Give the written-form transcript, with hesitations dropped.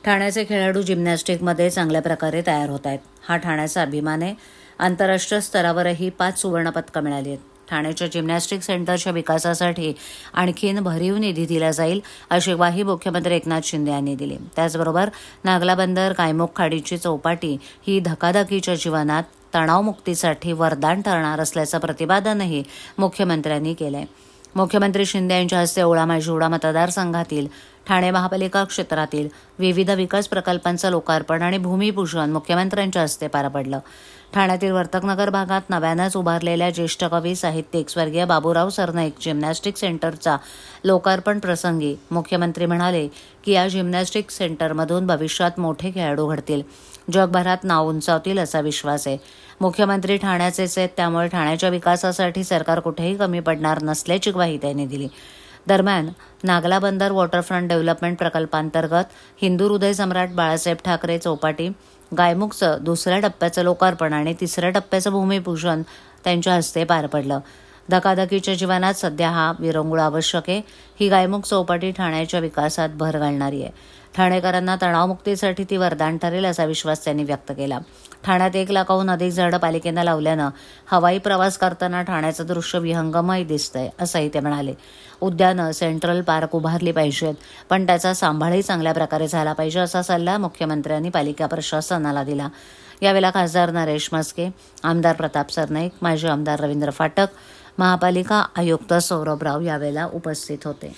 ठाण्याचे खेळाडू जिम्नॅस्टिकमध्ये चांगल्या प्रकारे तयार होत आहेत. हा ठाण्याचा अभिमान आहे. आंतरराष्ट्रीय स्तरावरही 5 सुवर्णपदकं मिळाली आहेत. ठाण्याच्या जिम्नॅस्टिक सेंटरच्या विकासासाठी आणखीन भरीव निधी दिला जाईल अशी ग्वाही मुख्यमंत्री एकनाथ शिंदे यांनी दिली. त्याचबरोबर नागला बंदर कायमोग खाडीची चौपाटी ही धकाधकीच्या जीवनात तणावमुक्तीसाठी वरदान ठरणार असल्याचं प्रतिपादनही मुख्यमंत्र्यांनी केलंय. मुख्यमंत्री शिंदे यांच्या हस्ते ओळा मतदारसंघातील ठाणे महापालिका क्षेत्रातील विविध विकास प्रकल्पांचं लोकार्पण आणि भूमिपूजन मुख्यमंत्र्यांच्या हस्ते पार पडलं. ठाण्यातील वर्तकनगर भागात नव्यानंच उभारलेल्या ज्येष्ठ कवी साहित्यिक स्वर्गीय बाबूराव सरनाईक जिम्नॅस्टिक सेंटरचा लोकार्पण प्रसंगी मुख्यमंत्री म्हणाले की या जिम्नॅस्टिक सेंटरमधून भविष्यात मोठे खेळाडू घडतील, जगभरात नाव उंचावतील असा विश्वास आहे. मुख्यमंत्री ठाण्याचेच आहेत, त्यामुळे ठाण्याच्या विकासासाठी सरकार कुठेही कमी पडणार नसल्याची ग्वाही त्यांनी दिली. दरम्यान नागला बंदर वॉटरफ्रंट डेव्हलपमेंट प्रकल्पांतर्गत हिंदू हृदय सम्राट बाळासाहेब ठाकरे चौपाटी गायमुखचं 2ऱ्या टप्प्याचं लोकार्पण आणि 3ऱ्या टप्प्याचं भूमिपूजन त्यांच्या हस्ते पार पडलं. धकाधकीच्या जीवनात सध्या हा विरंगुळा आवश्यक आहे. ही गायमुख चौपाटी ठाण्याच्या विकासात भर घालणारी आहे. ठाणेकरांना तणावमुक्तीसाठी ती वरदान ठरेल असा विश्वास त्यांनी व्यक्त केला. ठाण्यात 1 लाखाहून अधिक झाडं पालिकेनं लावल्यानं हवाई प्रवास करताना ठाण्याचं दृश्य विहंगमही दिसतंय असंही ते म्हणाले. उद्यानं सेंट्रल पार्क उभारली पाहिजेत, पण त्याचा सांभाळही चांगल्या प्रकारे झाला पाहिजे असा सल्ला मुख्यमंत्र्यांनी पालिका प्रशासनाला दिला. यावेळेला खासदार नरेश म्हस्के, आमदार प्रताप सरनाईक, माजी आमदार रवींद्र फाटक, महापालिका आयुक्त सौरभ राव यावेळेला उपस्थित होते.